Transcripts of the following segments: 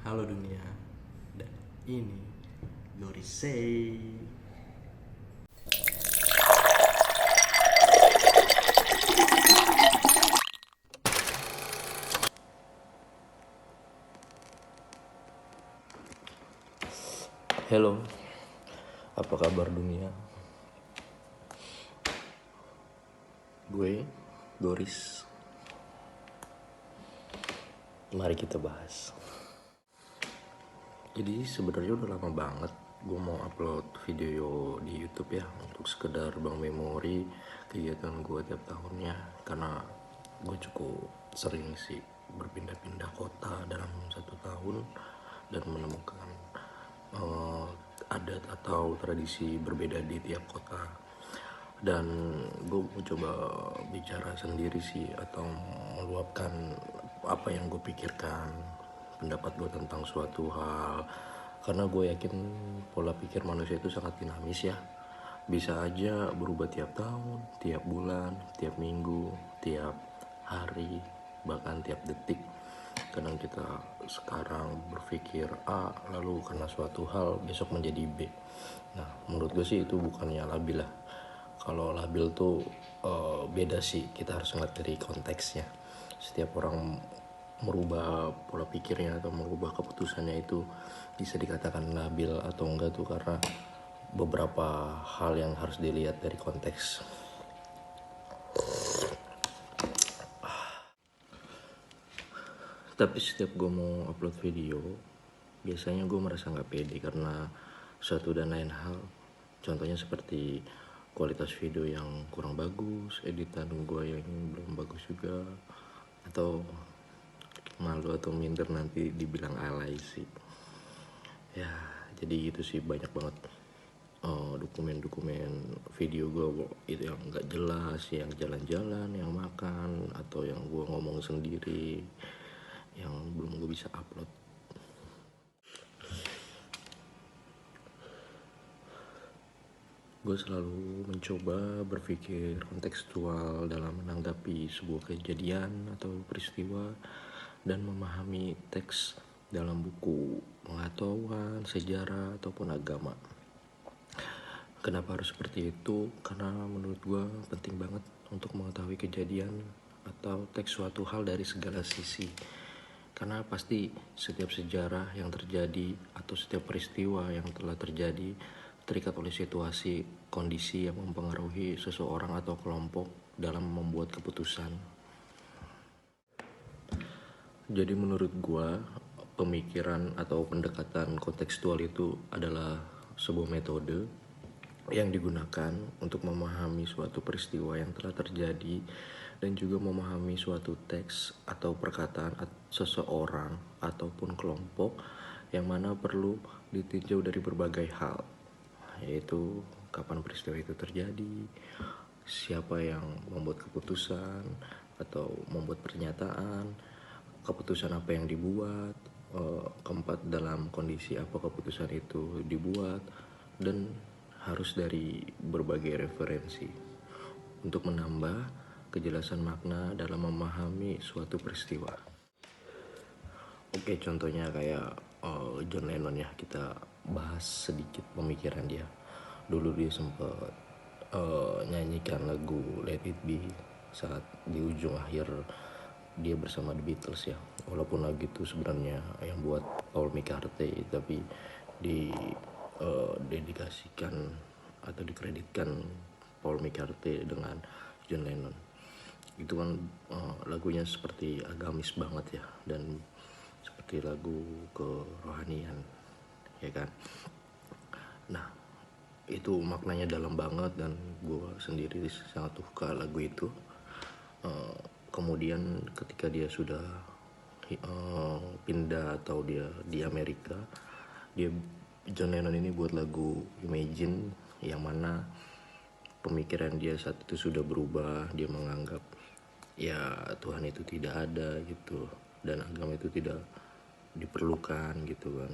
Halo dunia, dan ini Gorisei. Halo, apa kabar dunia? Gue, Goris. Mari kita bahas. Jadi sebenarnya udah lama banget gue mau upload video di YouTube ya, untuk sekedar bank memori kegiatan gue tiap tahunnya, karena gue cukup sering sih berpindah-pindah kota dalam satu tahun dan menemukan adat atau tradisi berbeda di tiap kota. Dan gue mau coba bicara sendiri sih, atau meluapkan apa yang gue pikirkan, pendapat gue tentang suatu hal, karena gue yakin pola pikir manusia itu sangat dinamis ya, bisa aja berubah tiap tahun, tiap bulan, tiap minggu, tiap hari, bahkan tiap detik. Kadang kita sekarang berpikir A, lalu karena suatu hal besok menjadi B. Nah, menurut gue sih itu bukannya labil lah. Kalau labil tuh beda sih, kita harus ngeliat dari konteksnya. Setiap orang merubah pola pikirnya atau merubah keputusannya itu bisa dikatakan labil atau enggak tuh karena beberapa hal yang harus dilihat dari konteks. Tapi setiap gue mau upload video, biasanya gue merasa nggak pede karena satu dan lain hal. Contohnya seperti kualitas video yang kurang bagus, editan gue yang belum bagus juga, atau malu atau minder nanti dibilang alay sih. Ya, jadi gitu sih, banyak banget dokumen-dokumen video gue itu yang nggak jelas, yang jalan-jalan, yang makan, atau yang gue ngomong sendiri, yang belum gue bisa upload. Gue selalu mencoba berpikir kontekstual dalam menanggapi sebuah kejadian atau peristiwa dan memahami teks dalam buku, pengetahuan, sejarah, ataupun agama. Kenapa harus seperti itu? Karena menurut gue penting banget untuk mengetahui kejadian atau teks suatu hal dari segala sisi. Karena pasti setiap sejarah yang terjadi atau setiap peristiwa yang telah terjadi terikat oleh situasi, kondisi yang mempengaruhi seseorang atau kelompok dalam membuat keputusan. Jadi menurut gua, pemikiran atau pendekatan kontekstual itu adalah sebuah metode yang digunakan untuk memahami suatu peristiwa yang telah terjadi dan juga memahami suatu teks atau perkataan seseorang ataupun kelompok yang mana perlu ditinjau dari berbagai hal, yaitu kapan peristiwa itu terjadi, siapa yang membuat keputusan atau membuat pernyataan, keputusan apa yang dibuat, keempat dalam kondisi apa keputusan itu dibuat, dan harus dari berbagai referensi untuk menambah kejelasan makna dalam memahami suatu peristiwa. Oke, contohnya kayak John Lennon ya, kita bahas sedikit pemikiran dia. Dulu dia sempat nyanyikan lagu Let It Be saat di ujung akhir dia bersama The Beatles ya. Walaupun lagu itu sebenarnya yang buat Paul McCartney, tapi dedikasikan atau dikreditkan Paul McCartney dengan John Lennon. Itu kan lagunya seperti agamis banget ya, dan seperti lagu kerohanian, ya kan. Nah, itu maknanya dalam banget dan gue sendiri sangat suka lagu itu. Kemudian ketika dia sudah pindah atau dia di Amerika, dia John Lennon ini buat lagu Imagine, yang mana pemikiran dia saat itu sudah berubah. Dia menganggap ya Tuhan itu tidak ada gitu, dan agama itu tidak diperlukan gitu kan.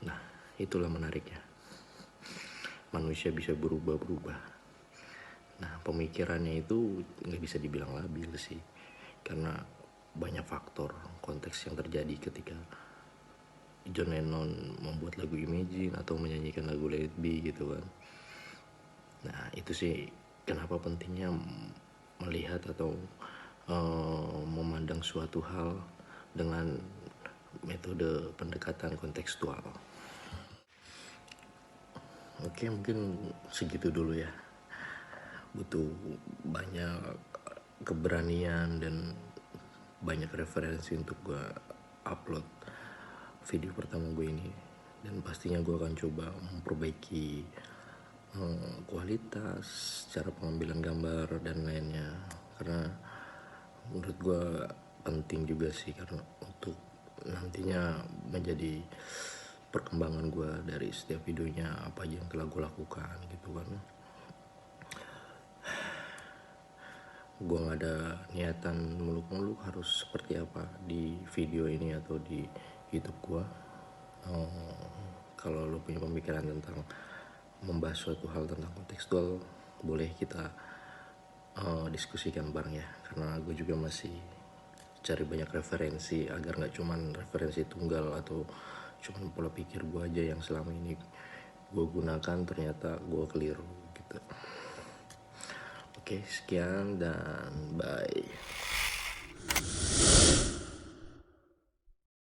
Nah, itulah menariknya, manusia bisa berubah-berubah. Nah, pemikirannya itu nggak bisa dibilang labil sih, karena banyak faktor konteks yang terjadi ketika John Lennon membuat lagu Imagine atau menyanyikan lagu Let It Be gitu kan. Nah itu sih kenapa pentingnya melihat atau memandang suatu hal dengan metode pendekatan kontekstual. Oke, mungkin segitu dulu ya. Butuh banyak keberanian dan banyak referensi untuk gue upload video pertama gue ini, dan pastinya gue akan coba memperbaiki kualitas, cara pengambilan gambar dan lainnya, karena menurut gue penting juga sih, karena untuk nantinya menjadi perkembangan gue dari setiap videonya, apa aja yang telah gue lakukan gitu kan. Gue gak ada niatan muluk-muluk harus seperti apa di video ini atau di YouTube gue. Kalau lo punya pemikiran tentang membahas suatu hal tentang kontekstual, boleh kita diskusikan bareng ya, karena gue juga masih cari banyak referensi agar gak cuman referensi tunggal atau cuman pola pikir gue aja yang selama ini gue gunakan ternyata gue keliru gitu. Oke, sekian dan bye.